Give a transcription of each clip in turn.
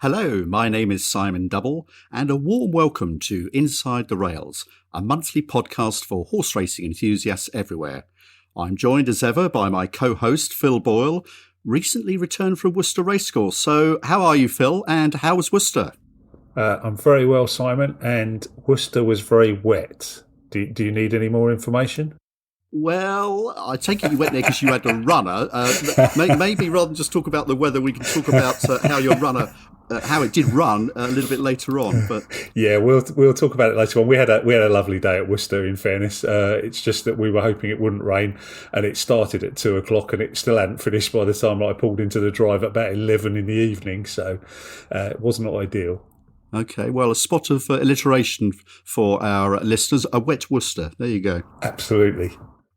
Hello, my name is Simon Double, and a warm welcome to Inside the Rails, a monthly podcast for horse racing enthusiasts everywhere. I'm joined as ever by my co-host, Phil Boyle, recently returned from Worcester Racecourse. So how are you, Phil, and how was Worcester? I'm very well, Simon, and Worcester was very wet. Do you need any more information? Well, I take it you went there because you had a runner. Maybe rather than just talk about the weather, we can talk about how your runner, how it did run a little bit later on. But yeah, we'll talk about it later on. We had a lovely day at Worcester. In fairness, it's just that we were hoping it wouldn't rain, and it started at 2:00, and it still hadn't finished by the time I pulled into the drive at about 11 in the evening. So it was not ideal. Okay, well, a spot of alliteration for our listeners, a wet Worcester. There you go. Absolutely.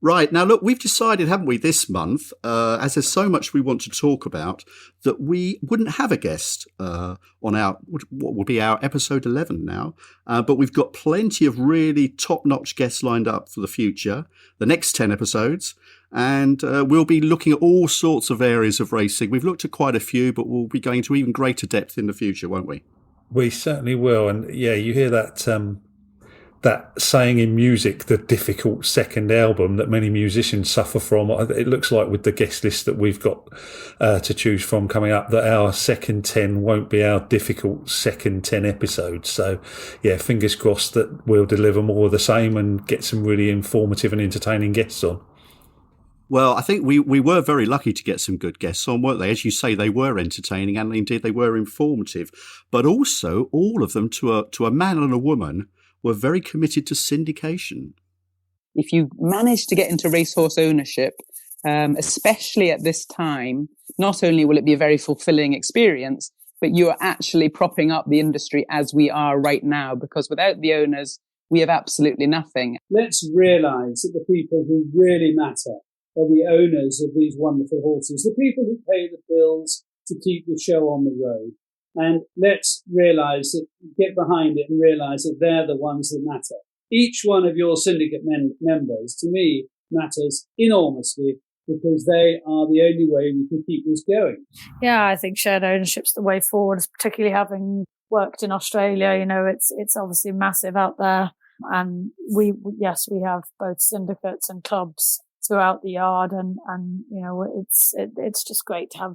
Right, now look, we've decided, haven't we, this month, as there's so much we want to talk about, that we wouldn't have a guest on our, what will be our episode 11 now, but we've got plenty of really top-notch guests lined up for the future, the next 10 episodes, and we'll be looking at all sorts of areas of racing. We've looked at quite a few, but we'll be going to even greater depth in the future, won't we? We certainly will, and yeah, you hear that that saying in music, the difficult second album that many musicians suffer from. It looks like with the guest list that we've got to choose from coming up, that our second 10 won't be our difficult second 10 episodes. So yeah, fingers crossed that we'll deliver more of the same and get some really informative and entertaining guests on. Well, I think we were very lucky to get some good guests on, weren't they? As you say, they were entertaining and indeed they were informative, but also all of them to a man and a woman were very committed to syndication. If you manage to get into racehorse ownership, especially at this time, not only will it be a very fulfilling experience, but you are actually propping up the industry as we are right now, because without the owners, we have absolutely nothing. Let's realise that the people who really matter are the owners of these wonderful horses, the people who pay the bills to keep the show on the road. And let's realise that, get behind it and realise that they're the ones that matter. Each one of your syndicate members, to me, matters enormously because they are the only way we can keep this going. Yeah, I think shared ownership's the way forward, particularly having worked in Australia. You know, it's obviously massive out there. And we have both syndicates and clubs throughout the yard. And you know, it's just great to have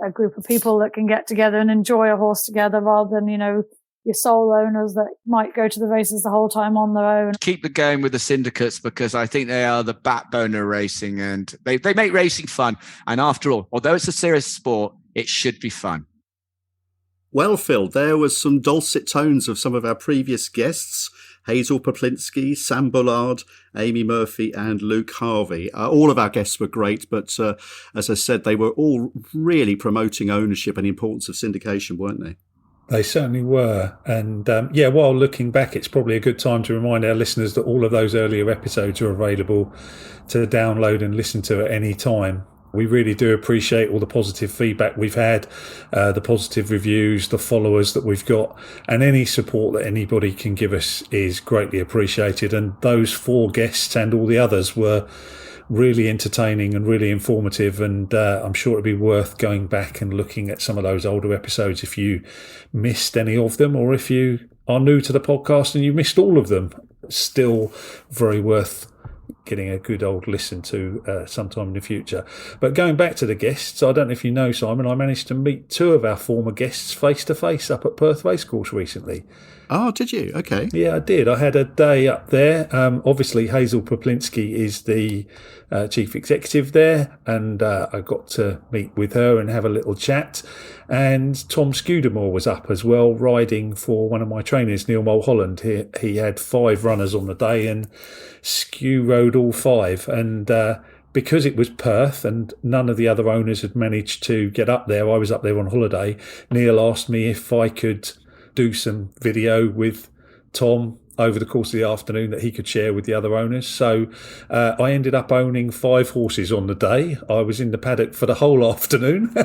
a group of people that can get together and enjoy a horse together rather than, you know, your sole owners that might go to the races the whole time on their own. Keep it going with the syndicates because I think they are the backbone of racing and they make racing fun. And after all, although it's a serious sport, it should be fun. Well, Phil, there was some dulcet tones of some of our previous guests, Hazel Poplinsky, Sam Bullard, Amy Murphy and Luke Harvey. All of our guests were great, but as I said, they were all really promoting ownership and importance of syndication, weren't they? They certainly were. And while looking back, it's probably a good time to remind our listeners that all of those earlier episodes are available to download and listen to at any time. We really do appreciate all the positive feedback we've had, the positive reviews, the followers that we've got, and any support that anybody can give us is greatly appreciated. And those 4 guests and all the others were really entertaining and really informative. And I'm sure it'd be worth going back and looking at some of those older episodes if you missed any of them, or if you are new to the podcast and you missed all of them. Still very worth getting a good old listen to sometime in the future. But going back to the guests, I don't know if you know, Simon, I managed to meet 2 of our former guests face to face up at Perth Racecourse recently. Oh, did you? Okay. Yeah, I did. I had a day up there. Obviously, Hazel Poplinsky is the chief executive there, and I got to meet with her and have a little chat. And Tom Scudamore was up as well, riding for one of my trainers, Neil Mulholland. He had 5 runners on the day, and Skew rode all 5. And because it was Perth and none of the other owners had managed to get up there, I was up there on holiday. Neil asked me if I could do some video with Tom over the course of the afternoon that he could share with the other owners. So I ended up owning 5 horses on the day. I was in the paddock for the whole afternoon,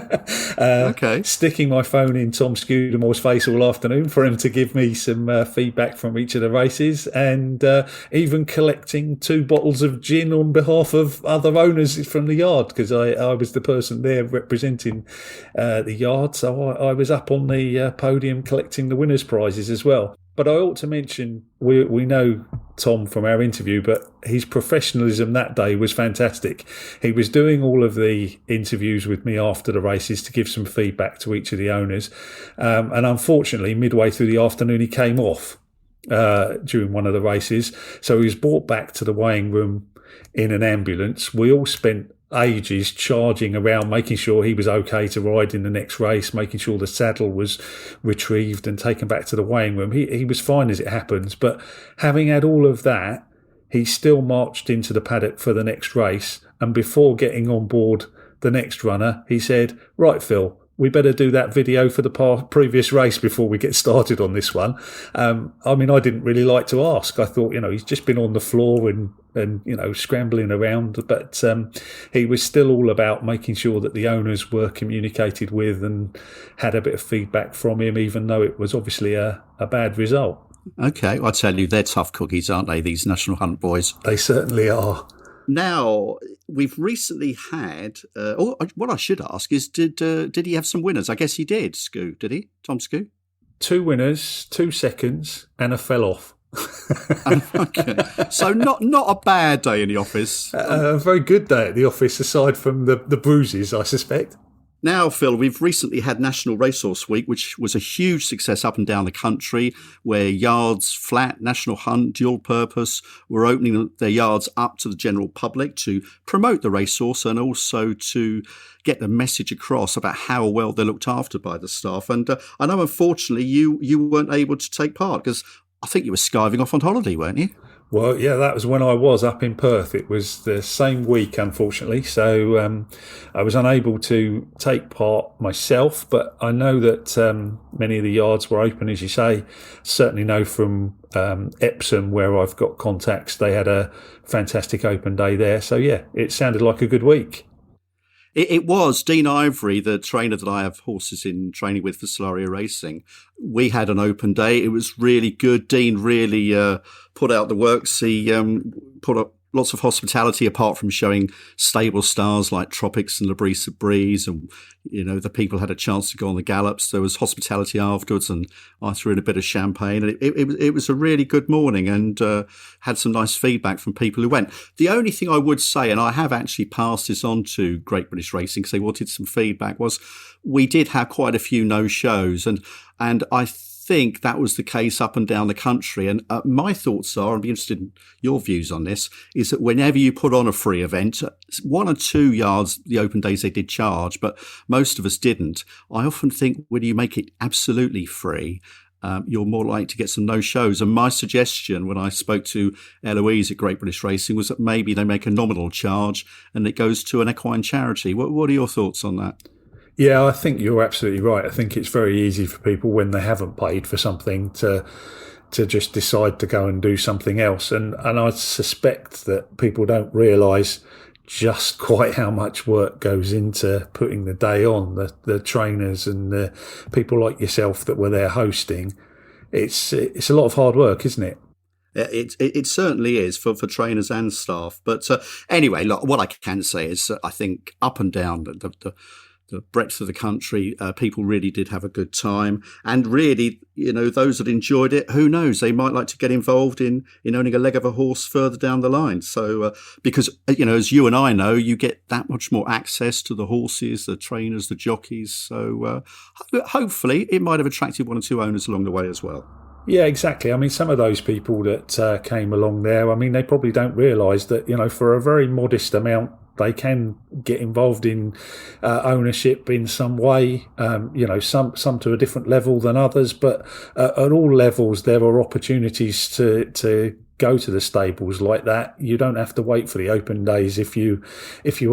sticking my phone in Tom Scudamore's face all afternoon for him to give me some feedback from each of the races, and even collecting 2 bottles of gin on behalf of other owners from the yard, because I was the person there representing the yard. So I was up on the podium collecting the winners' prizes as well. But I ought to mention, we know Tom from our interview, but his professionalism that day was fantastic. He was doing all of the interviews with me after the races to give some feedback to each of the owners. And unfortunately, midway through the afternoon, he came off during one of the races. So he was brought back to the weighing room in an ambulance. We all spent ages charging around, making sure he was okay to ride in the next race, making sure the saddle was retrieved and taken back to the weighing room. He was fine as it happens, but having had all of that, he still marched into the paddock for the next race, and before getting on board the next runner, he said, "Right, Phil, we better do that video for the previous race before we get started on this one." I mean, I didn't really like to ask. I thought, he's just been on the floor and scrambling around, but he was still all about making sure that the owners were communicated with and had a bit of feedback from him, even though it was obviously a bad result. Okay, I tell you, they're tough cookies, aren't they, these National Hunt boys? They certainly are. Now, we've recently had, what I should ask is, did he have some winners? I guess he did, Scoo, did he? Tom Scoo? 2 winners, 2 seconds, and a fell off. Okay. So not a bad day in the office. A very good day at the office, aside from the bruises, I suspect. Now, Phil, we've recently had National Racehorse Week, which was a huge success up and down the country, where yards, Flat, National Hunt, Dual Purpose were opening their yards up to the general public to promote the racehorse and also to get the message across about how well they're looked after by the staff. And I know, unfortunately, you weren't able to take part because I think you were skiving off on holiday, weren't you? Well, yeah, that was when I was up in Perth. It was the same week, unfortunately. So I was unable to take part myself, but I know that many of the yards were open, as you say. Certainly know from Epsom, where I've got contacts, they had a fantastic open day there. So, yeah, it sounded like a good week. It was. Dean Ivory, the trainer that I have horses in training with for Solaria Racing. We had an open day. It was really good. Dean really put out the works. He put up lots of hospitality, apart from showing stable stars like Tropics and Labrise Breeze, and the people had a chance to go on the gallops. There was hospitality afterwards, and I threw in a bit of champagne, and it was a really good morning, and had some nice feedback from people who went. The only thing I would say, and I have actually passed this on to Great British Racing because they wanted some feedback, was we did have quite a few no-shows, and I think that was the case up and down the country. And my thoughts are, I'd be interested in your views on this, is that whenever you put on a free event, 1 or 2 yards, the open days they did charge, but most of us didn't. I often think when you make it absolutely free, you're more likely to get some no-shows. And my suggestion when I spoke to Eloise at Great British Racing was that maybe they make a nominal charge and it goes to an equine charity. What are your thoughts on that? Yeah, I think you're absolutely right. I think it's very easy for people when they haven't paid for something to just decide to go and do something else. And I suspect that people don't realise just quite how much work goes into putting the day on. The trainers and the people like yourself that were there hosting. It's a lot of hard work, isn't it? It certainly is for trainers and staff. But anyway, look, what I can say is I think up and down the breadth of the country, people really did have a good time. And really, those that enjoyed it, who knows, they might like to get involved in owning a leg of a horse further down the line. So, because, as you and I know, you get that much more access to the horses, the trainers, the jockeys. So hopefully it might have attracted 1 or 2 owners along the way as well. Yeah, exactly. I mean, some of those people that came along there, I mean, they probably don't realise that, for a very modest amount, they can get involved in ownership in some way, some to a different level than others. But at all levels, there are opportunities to go to the stables like that. You don't have to wait for the open days if you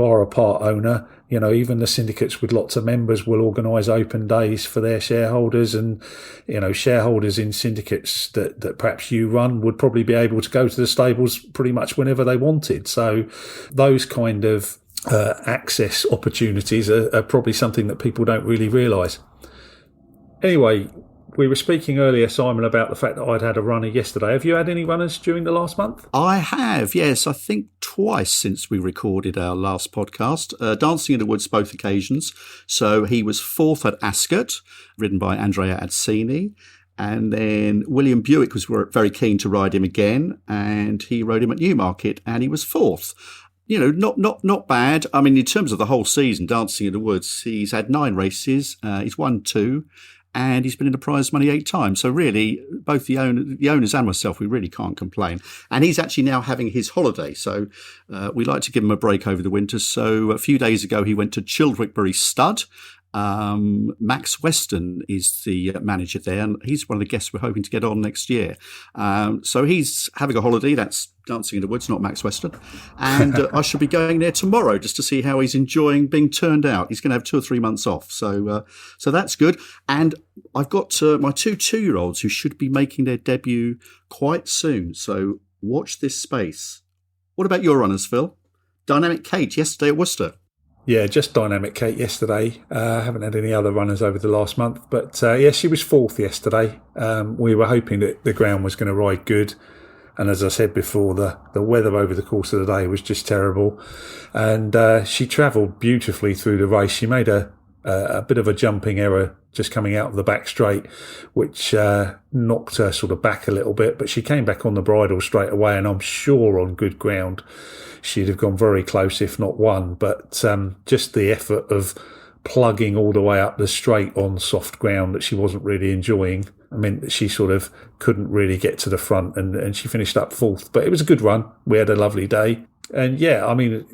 are a part owner. You know, even the syndicates with lots of members will organise open days for their shareholders, and you know, shareholders in syndicates that perhaps you run would probably be able to go to the stables pretty much whenever they wanted. So those kind of access opportunities are probably something that people don't really realise. Anyway, we were speaking earlier, Simon, about the fact that I'd had a runner yesterday. Have you had any runners during the last month? I have, yes. I think twice since we recorded our last podcast. Dancing in the Woods both occasions. So he was fourth at Ascot, ridden by Andrea Azzini. And then William Buick was very keen to ride him again, and he rode him at Newmarket, and he was fourth. You know, not bad. I mean, in terms of the whole season, Dancing in the Woods, he's had 9 races. He's won 2. And he's been in the prize money 8 times. So really, both the owners and myself, we really can't complain. And he's actually now having his holiday. So we like to give him a break over the winter. So a few days ago, he went to Childwickbury Stud. Max Weston is the manager there, and he's one of the guests we're hoping to get on next year. So he's having a holiday. That's Dancing in the Woods, not Max Weston. And I shall be going there tomorrow just to see how he's enjoying being turned out. He's going to have 2 or 3 months off. So that's good. And I've got my 2 2-year-olds who should be making their debut quite soon. So watch this space. What about your runners, Phil? Dynamic Kate yesterday at Worcester. Yeah, just Dynamic Kate yesterday. I haven't had any other runners over the last month. But yeah, she was fourth yesterday. We were hoping that the ground was going to ride good. And as I said before, the weather over the course of the day was just terrible. And she travelled beautifully through the race. She made a bit of a jumping error just coming out of the back straight, which knocked her sort of back a little bit. But she came back on the bridle straight away, and I'm sure on good ground she'd have gone very close, if not won. But just the effort of plugging all the way up the straight on soft ground that she wasn't really enjoying, I mean, she sort of couldn't really get to the front, and she finished up fourth. But it was a good run. We had a lovely day. And yeah, I mean,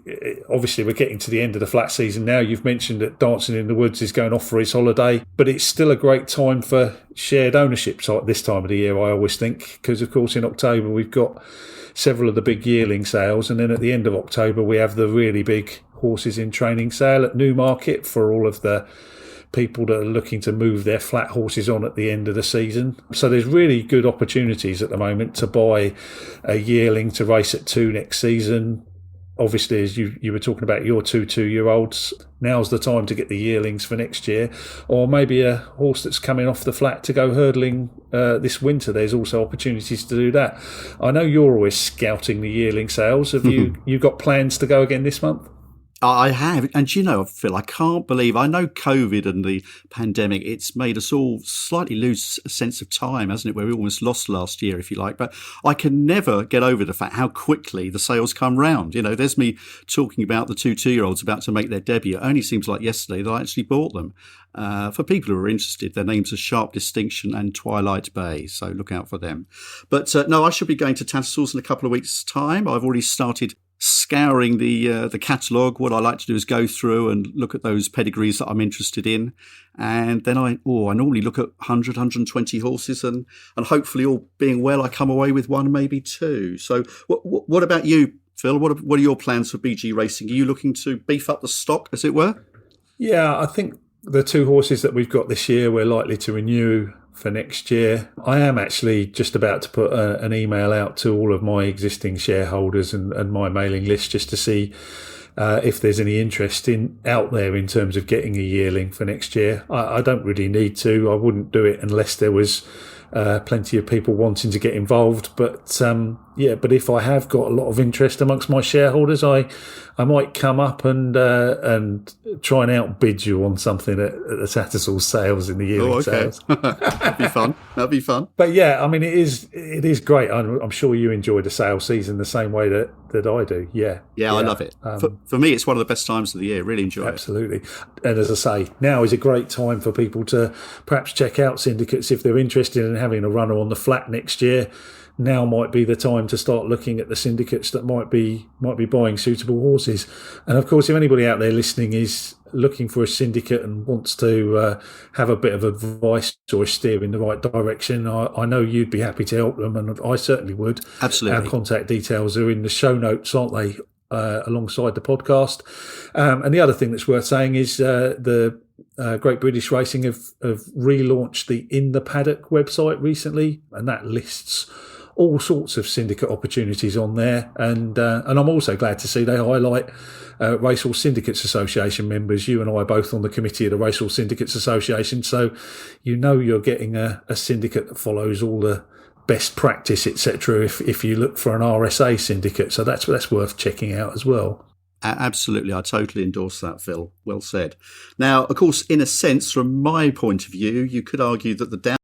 obviously we're getting to the end of the flat season now. You've mentioned that Dancing in the Woods is going off for his holiday, but it's still a great time for shared ownership this time of the year, I always think, because of course in October we've got several of the big yearling sales, and then at the end of October we have the really big horses in training sale at Newmarket for all of the people that are looking to move their flat horses on at the end of the season. So there's really good opportunities at the moment to buy a yearling to race at 2 next season. Obviously, as you were talking about your 2 2-year-olds, now's the time to get the yearlings for next year. Or maybe a horse that's coming off the flat to go hurdling this winter. There's also opportunities to do that. I know you're always scouting the yearling sales. Have you got plans to go again this month? I have. And you know, Phil, I can't believe, I know COVID and the pandemic, it's made us all slightly lose a sense of time, hasn't it? Where we almost lost last year, if you like. But I can never get over the fact how quickly the sales come round. You know, there's me talking about the 2 2-year-olds about to make their debut. It only seems like yesterday that I actually bought them. For people who are interested, their names are Sharp Distinction and Twilight Bay, so look out for them. But no, I should be going to Tattersalls in a couple of weeks' time. I've already started scouring the catalogue. What I like to do is go through and look at those pedigrees that I'm interested in, and then I normally look at 100, 120 horses, and hopefully, all being well, I come away with 1, maybe 2. So what about you, Phil? What are your plans for BG Racing? Are you looking to beef up the stock, as it were? Yeah, I think the 2 horses that we've got this year we're likely to renew for next year. I am actually just about to put an email out to all of my existing shareholders and my mailing list just to see if there's any interest out there in terms of getting a yearling for next year. I don't really need to. I wouldn't do it unless there was plenty of people wanting to get involved. But but if I have got a lot of interest amongst my shareholders, I might come up and try and outbid you on something at the Tattersall's sales in the yearling sales. That'd be fun. That'd be fun. But yeah, I mean, it is great. I'm sure you enjoy the sales season the same way that I do. Yeah, I love it. For me, it's one of the best times of the year. Really enjoy absolutely. And as I say, now is a great time for people to perhaps check out syndicates if they're interested in having a runner on the flat next year. Now might be the time to start looking at the syndicates that might be buying suitable horses. And of course, if anybody out there listening is looking for a syndicate and wants to have a bit of advice or a steer in the right direction, I know you'd be happy to help them, and I certainly would. Absolutely. Our contact details are in the show notes, aren't they, alongside the podcast. And the other thing that's worth saying is the Great British Racing have relaunched the In the Paddock website recently, and that lists all sorts of syndicate opportunities on there. And I'm also glad to see they highlight Racehorse Syndicates Association members. You and I are both on the committee of the Racehorse Syndicates Association, so you're getting a syndicate that follows all the best practice, etc. If you look for an RSA syndicate, so that's worth checking out as well. Absolutely, I totally endorse that, Phil. Well said. Now, of course, in a sense, from my point of view, you could argue that the